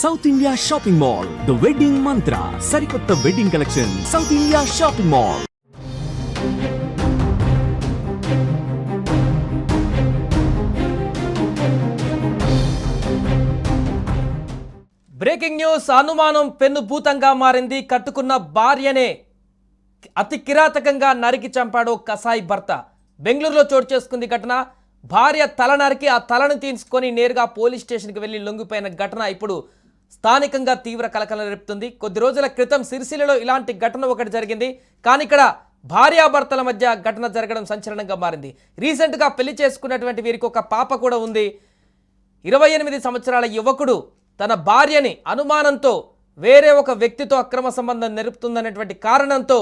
South India shopping mall, the wedding మంత్ర, సరికొత్త wedding collection, south India shopping mall. Breaking news. అనుమానం పెన్నుభూతంగా మారింది. కట్టుకున్న భార్యనే అతి కిరాతకంగా నరికి చంపాడు కసాయి భర్త. బెంగళూరులో చోటు చేసుకుంది ఘటన. భార్య తల నరికి ఆ తలను తీసుకొని నేరుగా పోలీస్ స్టేషన్కి వెళ్లి లొంగిపోయిన ఘటన ఇప్పుడు స్థానికంగా తీవ్ర కలకలం రేపుతుంది. కొద్ది రోజుల క్రితం సిరిసిల్లలో ఇలాంటి ఘటన ఒకటి జరిగింది. కానీ ఇక్కడ భార్యాభర్తల మధ్య ఘటన జరగడం సంచలనంగా మారింది. రీసెంట్గా పెళ్లి చేసుకున్నటువంటి వీరికి ఒక పాప కూడా ఉంది. 28 సంవత్సరాల యువకుడు తన భార్యని అనుమానంతో వేరే ఒక వ్యక్తితో అక్రమ సంబంధం నెరుపుతుందనేటువంటి కారణంతో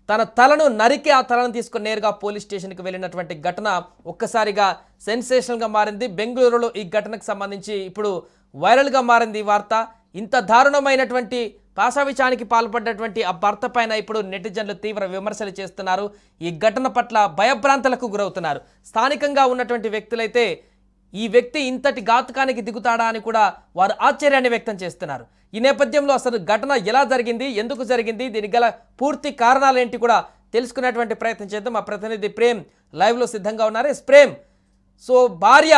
తన తలను నరికి ఆ తలను తీసుకుని నేరుగా పోలీస్ స్టేషన్కి వెళ్ళినటువంటి ఘటన ఒక్కసారిగా సెన్సేషనల్గా మారింది. బెంగళూరులో ఈ ఘటనకు సంబంధించి ఇప్పుడు వైరల్గా మారింది ఈ వార్త. ఇంత దారుణమైనటువంటి పాశావిచానికి పాల్పడ్డటువంటి ఆ భర్త పైన ఇప్పుడు నెటిజన్లు తీవ్ర విమర్శలు చేస్తున్నారు. ఈ ఘటన పట్ల భయభ్రాంతులకు గురవుతున్నారు. స్థానికంగా ఉన్నటువంటి వ్యక్తులైతే ఈ వ్యక్తి ఇంతటి ఘాతుకానికి దిగుతాడా అని కూడా వారు ఆశ్చర్యాన్ని వ్యక్తం చేస్తున్నారు. ఈ నేపథ్యంలో అసలు ఘటన ఎలా జరిగింది, ఎందుకు జరిగింది, దీనికి గల పూర్తి కారణాలు ఏంటి కూడా తెలుసుకునేటువంటి ప్రయత్నం చేద్దాం. మా ప్రతినిధి ప్రేమ్ లైవ్లో సిద్ధంగా ఉన్నారు. ప్రేమ్, సో భార్య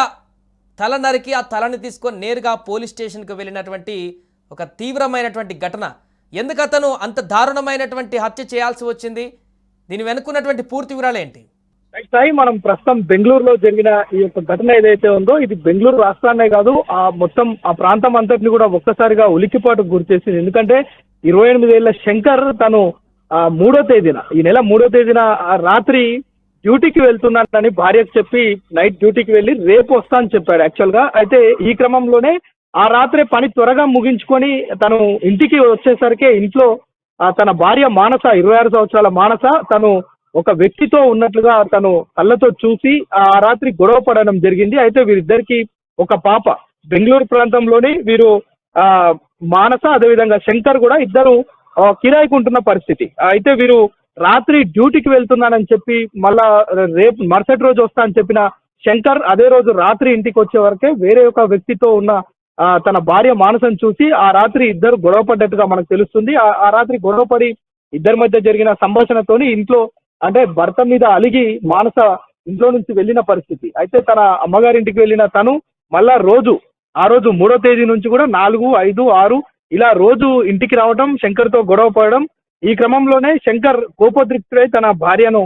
తల నరికి ఆ తలని తీసుకొని నేరుగా పోలీస్ స్టేషన్కి వెళ్ళినటువంటి ఒక తీవ్రమైనటువంటి ఘటన. ఎందుకు అతను అంత దారుణమైనటువంటి హత్య చేయాల్సి వచ్చింది? దీని వెనుకున్నటువంటి పూర్తి వివరాలు ఏంటి? సాయి, మనం ప్రస్తుతం బెంగళూరులో జరిగిన ఈ యొక్క ఘటన ఏదైతే ఉందో ఇది బెంగళూరు రాష్ట్రాన్నే కాదు ఆ మొత్తం ఆ ప్రాంతం అంతటిని కూడా ఒక్కసారిగా ఉలిక్కిపాటుకు గురి చేసింది. ఎందుకంటే 28 ఏళ్ల శంకర్ తను 3వ తేదీన ఈ నెల 3వ తేదీన రాత్రి డ్యూటీకి వెళ్తున్నాడని భార్యకు చెప్పి నైట్ డ్యూటీకి వెళ్ళి రేపు వస్తా అని చెప్పాడు యాక్చువల్ గా. అయితే ఈ క్రమంలోనే ఆ రాత్రి పని త్వరగా ముగించుకొని తను ఇంటికి వచ్చేసరికి ఇంట్లో తన భార్య మానస, 26 సంవత్సరాల మానస, తను ఒక వ్యక్తితో ఉన్నట్లుగా తను కళ్ళతో చూసి ఆ రాత్రి గొడవ పడడం జరిగింది. అయితే వీరిద్దరికి ఒక పాప. బెంగళూరు ప్రాంతంలోని వీరు మానస అదేవిధంగా శంకర్ కూడా ఇద్దరు కిరాయికి ఉంటున్న పరిస్థితి. అయితే వీరు రాత్రి డ్యూటీకి వెళ్తున్నానని చెప్పి మళ్ళా రేపు మరుసటి రోజు వస్తా అని చెప్పిన శంకర్ అదే రోజు రాత్రి ఇంటికి వచ్చే వరకే వేరే ఒక వ్యక్తితో ఉన్న తన భార్య మానసను చూసి ఆ రాత్రి ఇద్దరు గొడవ పడ్డట్టుగా మనకు తెలుస్తుంది. ఆ రాత్రి గొడవ పడి ఇద్దరి మధ్య జరిగిన సంభాషణతోని ఇంట్లో అంటే భర్త మీద అలిగి మానస ఇంట్లో నుంచి వెళ్ళిన పరిస్థితి. అయితే తన అమ్మగారింటికి వెళ్ళిన తను మళ్ళా ఆ రోజు 3వ తేదీ నుంచి కూడా 4, 5, 6 ఇలా రోజు ఇంటికి రావడం, శంకర్తో గొడవ పడడం. ఈ క్రమంలోనే శంకర్ కోపోద్రిక్తుడై తన భార్యను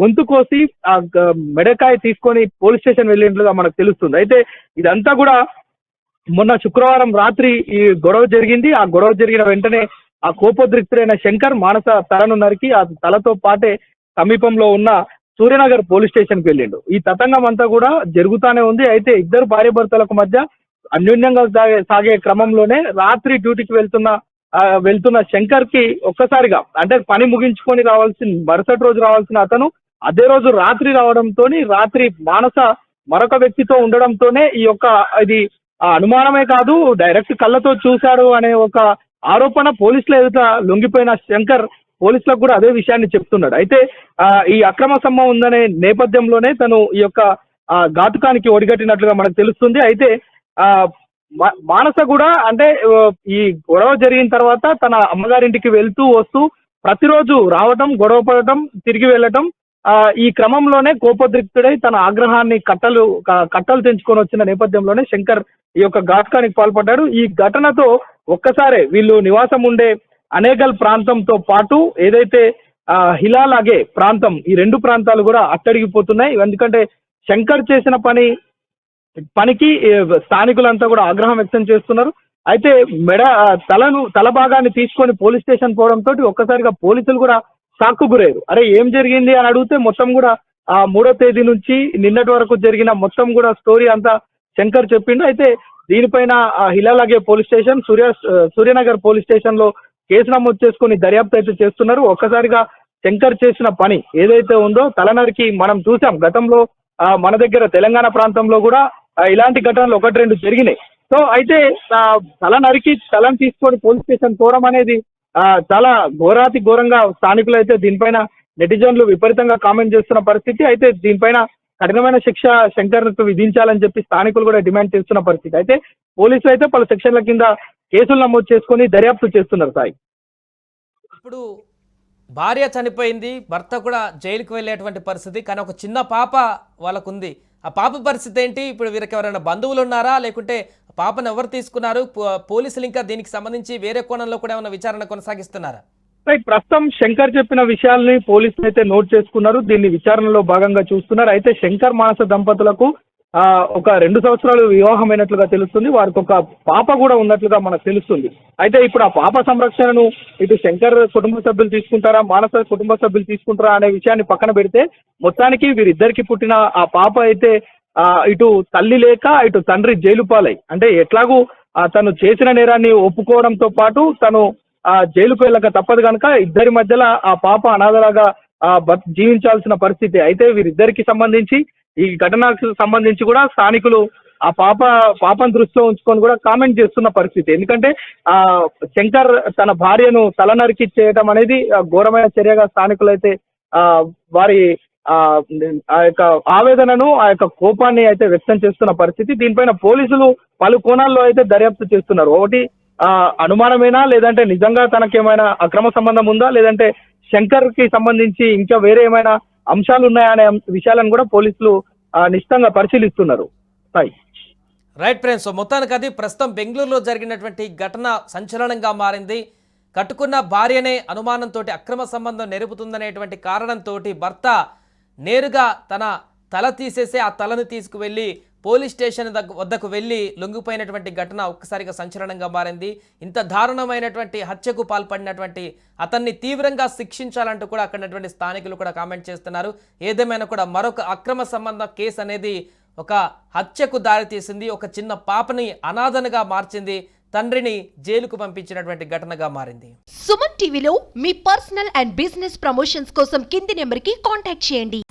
గొంతు కోసి మెడకాయ తీసుకొని పోలీస్ స్టేషన్ వెళ్ళినట్లుగా మనకు తెలుస్తుంది. అయితే ఇదంతా కూడా మొన్న శుక్రవారం రాత్రి ఈ గొడవ జరిగింది. ఆ గొడవ జరిగిన వెంటనే ఆ కోపోద్రిక్తుడైన శంకర్ మానస తలను నరికి ఆ తలతో పాటే సమీపంలో ఉన్న సూర్యనగర్ పోలీస్ స్టేషన్కి వెళ్ళిండు. ఈ తతంగం అంతా కూడా జరుగుతానే ఉంది. అయితే ఇద్దరు భార్యాభర్తలకు మధ్య అన్యోన్యంగా సాగే క్రమంలోనే రాత్రి డ్యూటీకి వెళ్తున్న శంకర్ కి ఒక్కసారిగా అంటే పని ముగించుకొని మరుసటి రోజు రావాల్సిన అతను అదే రోజు రాత్రి రావడంతో రాత్రి మానస మరొక వ్యక్తితో ఉండడంతోనే ఈ యొక్క ఇది అనుమానమే కాదు డైరెక్ట్ కళ్ళతో చూశాడు అనే ఒక ఆరోపణ పోలీసుల ఎదుట లొంగిపోయిన శంకర్ పోలీసులకు కూడా అదే విషయాన్ని చెప్తున్నాడు. అయితే ఈ అక్రమ సంభవం ఉందనే నేపథ్యంలోనే తను ఈ యొక్క ఘాతుకానికి ఒడిగట్టినట్లుగా మనకు తెలుస్తుంది. అయితే మానస కూడా అంటే ఈ గొడవ జరిగిన తర్వాత తన అమ్మగారింటికి వెళ్తూ వస్తూ ప్రతిరోజు రావటం, గొడవ పడటం, తిరిగి వెళ్ళటం. ఈ క్రమంలోనే కోపోద్రిక్తుడై తన ఆగ్రహాన్ని కట్టలు తెంచుకొని వచ్చిన నేపథ్యంలోనే శంకర్ ఈ యొక్క ఘాతుకానికి పాల్పడ్డాడు. ఈ ఘటనతో ఒక్కసారే వీళ్ళు నివాసం ఉండే అనేగల్ ప్రాంతంతో పాటు ఏదైతే హిలాలాగే ప్రాంతం, ఈ 2 ప్రాంతాలు కూడా అట్టడిగిపోతున్నాయి. ఎందుకంటే శంకర్ చేసిన పనికి స్థానికులంతా కూడా ఆగ్రహం వ్యక్తం చేస్తున్నారు. అయితే తల భాగాన్ని తీసుకొని పోలీస్ స్టేషన్ పోవడంతో ఒక్కసారిగా పోలీసులు కూడా షాక్కు గురయ్యారు. అరే ఏం జరిగింది అని అడిగితే మొత్తం కూడా 3వ తేదీ నుంచి నిన్నటి వరకు జరిగిన మొత్తం కూడా స్టోరీ అంతా శంకర్ చెప్పిండు. అయితే దీనిపైన హిలాలాగే police station, Suryanagar police station లో కేసు నమోదు చేసుకుని దర్యాప్తు అయితే చేస్తున్నారు. ఒక్కసారిగా శంకర్ చేసిన పని ఏదైతే ఉందో తలనరికి మనం చూసాం గతంలో మన దగ్గర తెలంగాణ ప్రాంతంలో కూడా ఇలాంటి ఘటనలు 1-2 జరిగినాయి. సో అయితే తల నరికి తలను తీసుకొని పోలీస్ స్టేషన్ పోవడం అనేది చాలా ఘోరాతి ఘోరంగా స్థానికులు అయితే దీనిపైన నెటిజన్లు విపరీతంగా కామెంట్ చేస్తున్న పరిస్థితి. అయితే దీనిపైన కఠినమైన శిక్ష శంకర్కు విధించాలని చెప్పి స్థానికులు కూడా డిమాండ్ చేస్తున్న పరిస్థితి. అయితే పోలీసులు అయితే పలు సెక్షన్ల కింద కేసులు నమోదు చేసుకొని దర్యాప్తు చేస్తున్నారు సాయి. ఇప్పుడు భార్య చనిపోయింది, భర్త కూడా జైలుకు వెళ్ళేటువంటి పరిస్థితి, కానీ ఒక చిన్న పాప వాళ్ళకుంది. ఆ పాప పరిస్థితి ఏంటి? ఇప్పుడు వీరికి ఎవరైనా బంధువులు ఉన్నారా, లేకుంటే పాపను ఎవరు తీసుకున్నారు? పోలీసులు ఇంకా దీనికి సంబంధించి వేరే కోణంలో కూడా ఏమైనా విచారణ కొనసాగిస్తున్నారా? రైట్, ప్రస్తుతం శంకర్ చెప్పిన విషయాల్ని పోలీసులు అయితే నోట్ చేసుకున్నారు. దీన్ని విచారణలో భాగంగా చూస్తున్నారు. అయితే శంకర్ మానస దంపతులకు ఒక 2 సంవత్సరాలు వివాహమైనట్లుగా తెలుస్తుంది. వారికి ఒక పాప కూడా ఉన్నట్లుగా మనకు తెలుస్తుంది. అయితే ఇప్పుడు ఆ పాప సంరక్షణను ఇటు శంకర్ కుటుంబ సభ్యులు తీసుకుంటారా, మానస కుటుంబ సభ్యులు తీసుకుంటారా అనే విషయాన్ని పక్కన పెడితే, మొత్తానికి వీరిద్దరికి పుట్టిన ఆ పాప అయితే ఇటు తల్లి లేక ఇటు తండ్రి జైలు పాలై, అంటే ఎట్లాగూ తను చేసిన నేరాన్ని ఒప్పుకోవడంతో పాటు తను జైలుకు వెళ్ళక తప్పదు కనుక ఇద్దరి మధ్యలో ఆ పాప అనాథలాగా జీవించాల్సిన పరిస్థితి. అయితే వీరిద్దరికి సంబంధించి ఈ ఘటనకు సంబంధించి కూడా స్థానికులు ఆ పాపను దృష్టిలో ఉంచుకొని కూడా కామెంట్ చేస్తున్న పరిస్థితి. ఎందుకంటే శంకర్ తన భార్యను తలనరికి చేయడం అనేది ఘోరమైన చర్యగా స్థానికులు అయితే వారి ఆ యొక్క ఆవేదనను, ఆ యొక్క కోపాన్ని అయితే వ్యక్తం చేస్తున్న పరిస్థితి. దీనిపైన పోలీసులు పలు కోణాల్లో అయితే దర్యాప్తు చేస్తున్నారు. ఒకటి అనుమానమేనా, లేదంటే నిజంగా తనకేమైనా అక్రమ సంబంధం ఉందా, లేదంటే శంకర్ కి సంబంధించి ఇంకా వేరే ఏమైనా అంశాలు ఉన్నాయా అనే విషయాలను కూడా పోలీసులు నిశ్చితంగా పరిశీలిస్తున్నారు. రైట్ ఫ్రెండ్స్, సో మొత్తానికి అది ప్రస్తుతం బెంగళూరులో జరిగినటువంటి ఘటన సంచలనంగా మారింది. కట్టుకున్న భార్యనే అనుమానంతో అక్రమ సంబంధం నెరుపుతుందనేటువంటి కారణంతో భర్త నేరుగా తన తల తీసేసి ఆ తలను తీసుకువెళ్ళి పోలీస్ స్టేషన్ వద్దకు వెళ్ళి లొంగిపోయినటువంటి ఘటన ఒక్కసారిగా సంచలనంగా మారింది. ఇంత దారుణమైనటువంటి హత్యకు పాల్పడినటువంటి అతన్ని తీవ్రంగా శిక్షించాలంటూ కూడా అక్కడటువంటి స్థానికులు కూడా కామెంట్ చేస్తున్నారు. ఏదేమైనా కూడా మరొక అక్రమ సంబంధ కేసు అనేది ఒక హత్యకు దారితీసింది. ఒక చిన్న పాపని అనాథనగా మార్చింది. తండ్రిని జైలుకు పంపించినటువంటి ఘటనగా మారింది. సుమన్ టీవీలో మీ పర్సనల్ అండ్ బిజినెస్ ప్రమోషన్స్ కోసం కింది నెంబర్కి కాంటాక్ట్ చేయండి.